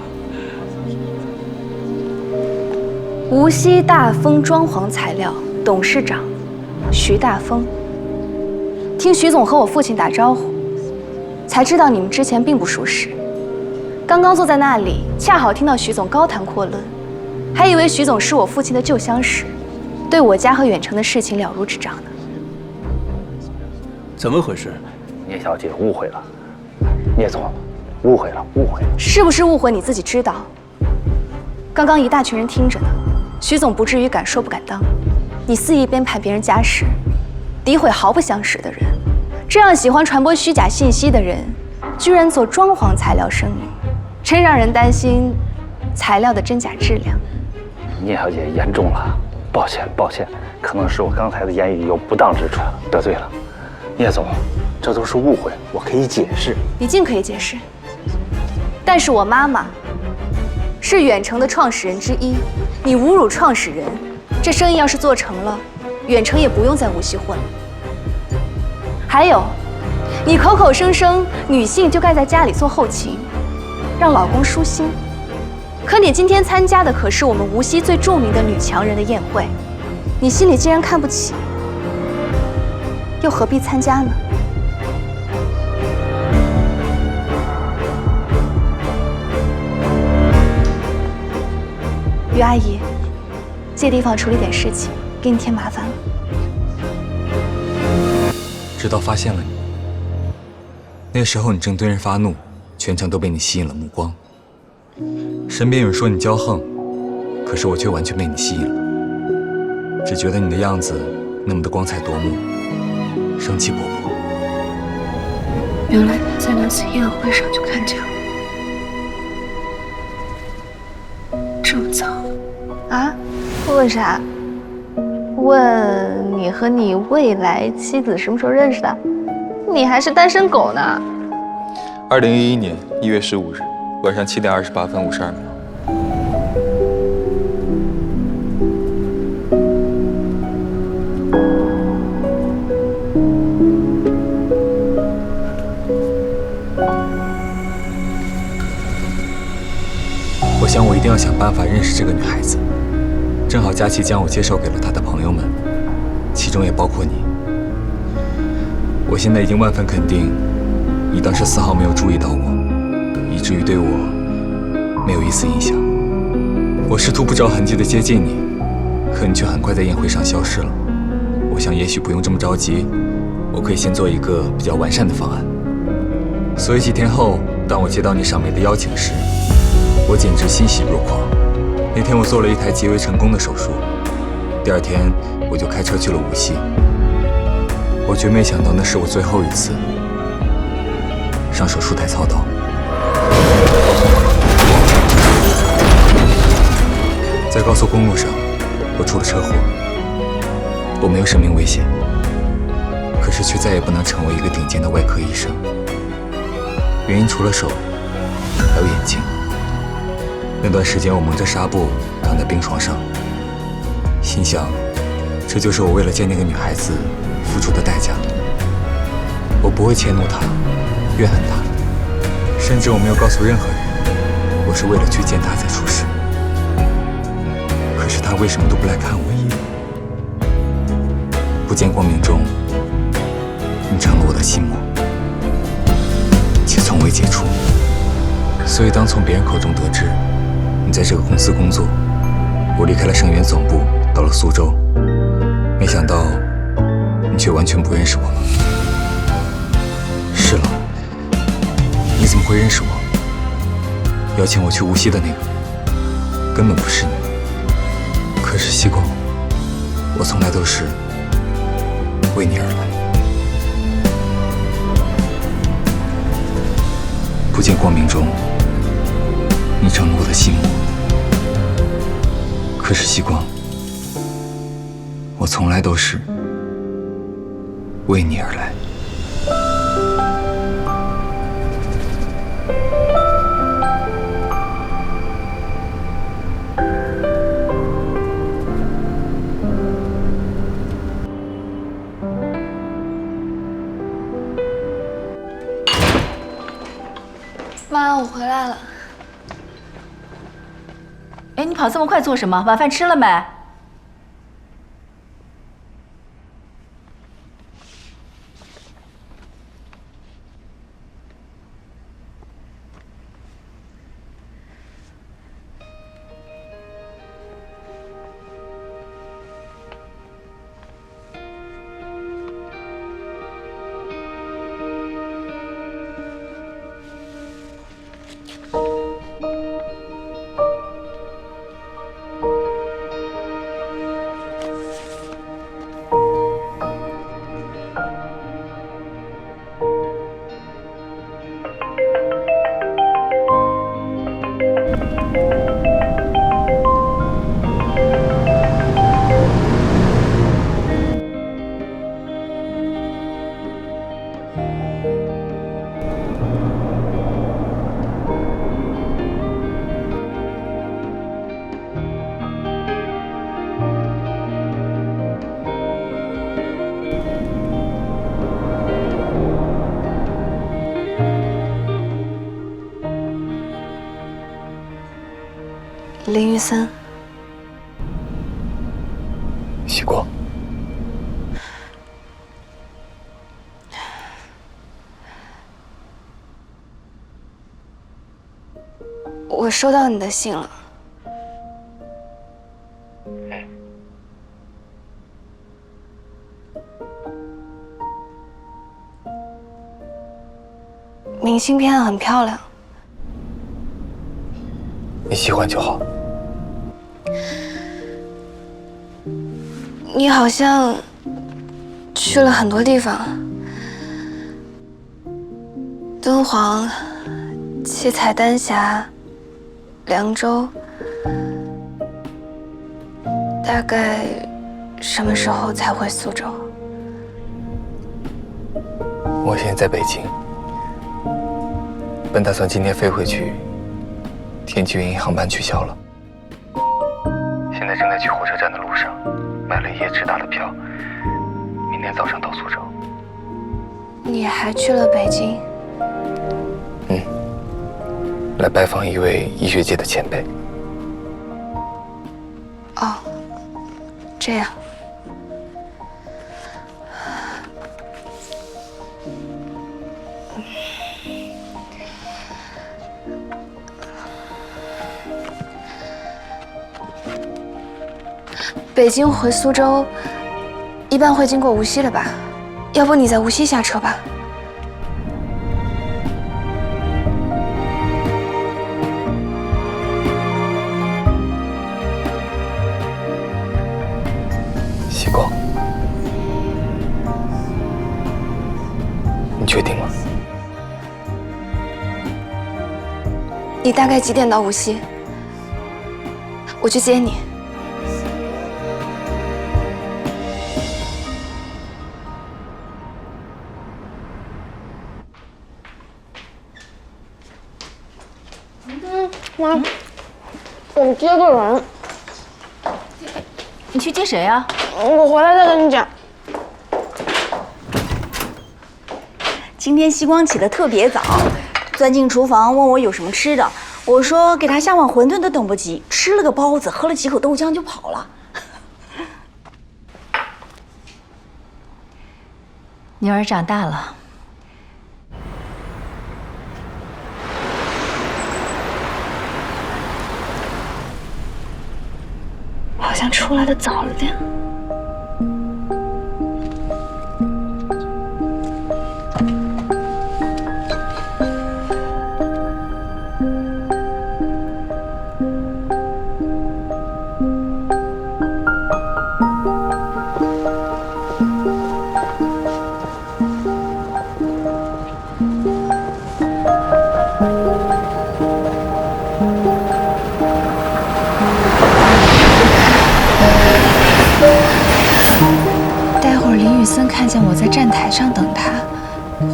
S1: 无锡大丰装潢材料董事长徐大丰。听徐总和我父亲打招呼，才知道你们之前并不熟识。刚刚坐在那里，恰好听到徐总高谈阔论，还以为徐总是我父亲的旧相识，对我家和远程的事情了如指掌呢。
S4: 怎么回事？
S20: 聂小姐误会了，聂总，误会了，误会了。
S1: 是不是误会你自己知道？刚刚一大群人听着呢，徐总不至于敢说不敢当。你肆意编排别人家事，诋毁毫不相识的人，这样喜欢传播虚假信息的人，居然做装潢材料生意，真让人担心材料的真假质量。
S20: 聂小姐言重了，抱歉，抱歉，可能是我刚才的言语有不当之处，得罪了。聂总，这都是误会，我可以解释。
S1: 你尽可以解释，但是我妈妈
S7: 是远程的创始人之一，你侮辱创始人，这生意要是做成了，远程也不用在无锡混了。还有，你口口声声女性就该在家里做后勤，让老公舒心，可你今天参加的可是我们无锡最著名的女强人的宴会，你心里既然看不起，又何必参加呢？于阿姨，借地方处理点事情，给你添麻烦了。
S2: 直到发现了你，那个时候你正对人发怒，全程都被你吸引了目光。身边有人说你骄横，可是我却完全被你吸引了，只觉得你的样子那么的光彩夺目，生气勃勃。
S22: 原来他在那次宴会上就看见了，这么早
S1: 啊？问啥？问你和你未来妻子什么时候认识的？你还是单身狗呢。
S2: 2011年1月15日晚上7点28分52秒。我想我一定要想办法认识这个女孩子。正好佳琪将我介绍给了她的朋友们，其中也包括你。我现在已经万分肯定，你当时丝毫没有注意到我，以至于对我没有一丝印象。我试图不着痕迹地接近你，可你却很快在宴会上消失了。我想也许不用这么着急，我可以先做一个比较完善的方案。所以几天后，当我接到你赏梅的邀请时，我简直欣喜若狂。那天我做了一台极为成功的手术，第二天我就开车去了无锡。我绝没想到那是我最后一次上手术台操刀。在高速公路上，我出了车祸，我没有生命危险，可是却再也不能成为一个顶尖的外科医生。原因除了手，还有眼睛。那段时间我蒙着纱布躺在病床上，心想，这就是我为了见那个女孩子付出的代价。我不会迁怒她，怨恨她，甚至我没有告诉任何人，我是为了去见她才出事。可是她为什么都不来看我一眼？不见光明中，你成了我的心魔，且从未解除。所以当从别人口中得知你在这个公司工作，我离开了盛源总部，到了苏州，没想到你却完全不认识我了。是了，你怎么会认识我？邀请我去无锡的那个根本不是你。可是西光，我从来都是为你而来。不见光明中，你成了我的心魔。可是西光，我从来都是为你而来。
S1: 妈，我回来了。
S21: 哎，你跑这么快做什么？晚饭吃了没？
S1: 森。
S2: 喜光，
S1: 我收到你的信了。明信片很漂亮，
S2: 你喜欢就好。
S1: 你好像去了很多地方，敦煌、七彩丹霞、凉州，大概什么时候才回苏州？
S2: 我现在在北京，本打算今天飞回去，天气原因航班取消了。现在正在去火车站的路上，买了一夜直达的票，明天早上到苏州。
S1: 你还去了北京？
S2: 来拜访一位医学界的前辈。
S1: 哦，这样。北京回苏州，一般会经过无锡的吧？要不你在无锡下车吧？
S2: 喜光，你确定吗？
S1: 你大概几点到无锡？我去接你。妈，我接个人。
S21: 你去接谁啊？
S1: 我回来再跟你讲。
S5: 今天西光起得特别早，钻进厨房问我有什么吃的。我说给他下碗馄饨都等不及，吃了个包子，喝了几口豆浆就跑了。
S21: 女儿长大了。
S1: 好像出来的早了点。
S7: 待会儿林宇森看见我在站台上等他，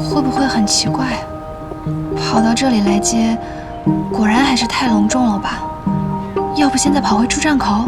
S7: 会不会很奇怪？跑到这里来接，果然还是太隆重了吧？要不现在跑回出站口？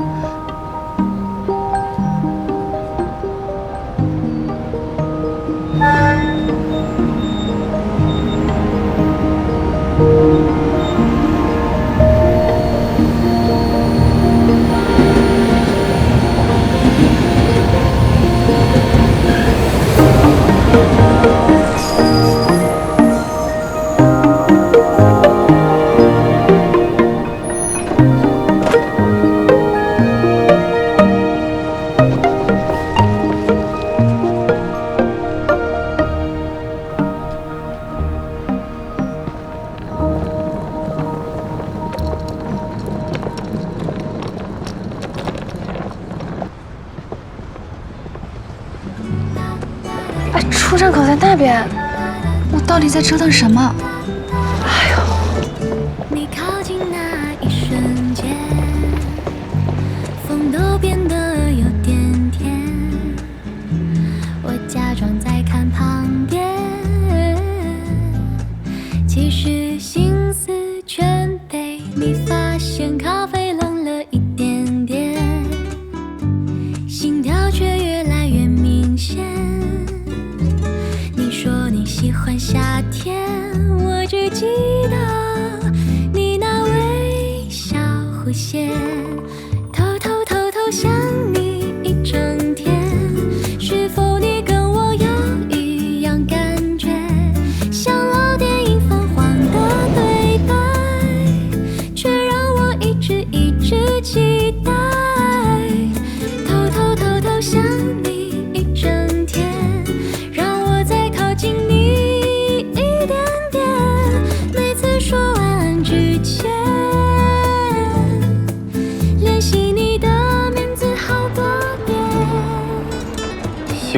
S7: 出站口在那边，我到底在折腾什么？哎呦！
S10: 你靠近那一瞬间，风都变得有点甜。我假装在看旁边，其实心思全被你发现。咖啡冷了一点点，心跳却越来越明显。你说你喜欢夏天，我只记得你那微笑弧线。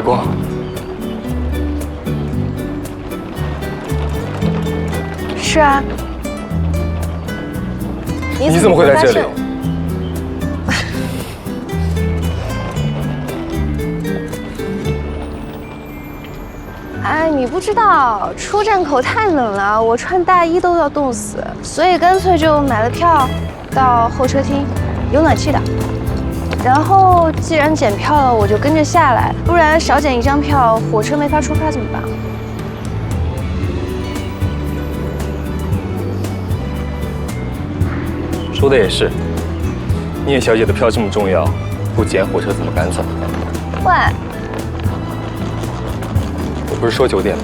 S2: 极光。
S1: 是啊。
S2: 你怎么会在这里？
S1: 哎，你不知道，出站口太冷了，我穿大衣都要冻死，所以干脆就买了票，到候车厅，有暖气的。然后既然检票了，我就跟着下来，不然少检一张票，火车没法出发怎么办？
S2: 说的也是，聂小姐的票这么重要，不检火车怎么赶走？
S1: 喂，
S2: 我不是说9点吗？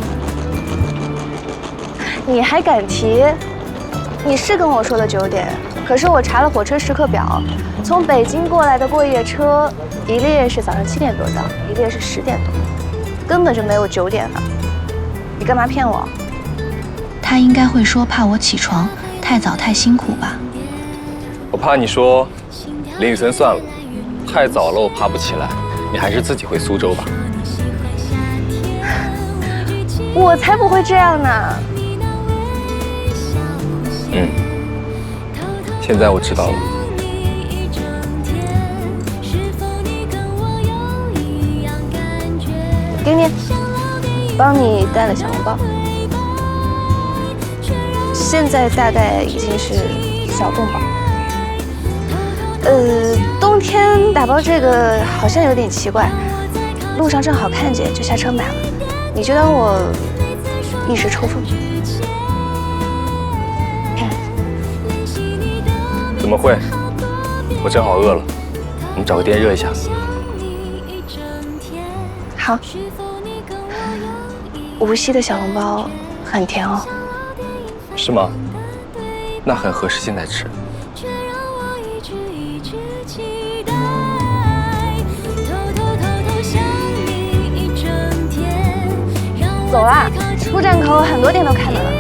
S1: 你还敢提？你是跟我说的9点，可是我查了火车时刻表，从北京过来的过夜车，一列是早上7点多到，一列是10点多，根本就没有9点了。你干嘛骗我？
S7: 他应该会说怕我起床太早太辛苦吧。
S2: 我怕你说，林雨森算了，太早了我爬不起来，你还是自己回苏州吧。
S1: 我才不会这样呢。
S2: 现在我知道了。
S1: 给你，帮你带了小笼包，现在大概已经是小冻饱。冬天打包这个好像有点奇怪，路上正好看见，就下车买了。你就当我一时抽风。
S2: 怎么会？我正好饿了，我们找个店热一下。
S1: 好。无锡的小笼包很甜哦。
S2: 是吗？那很合适现在吃。
S1: 走啦，出站口很多店都开门了。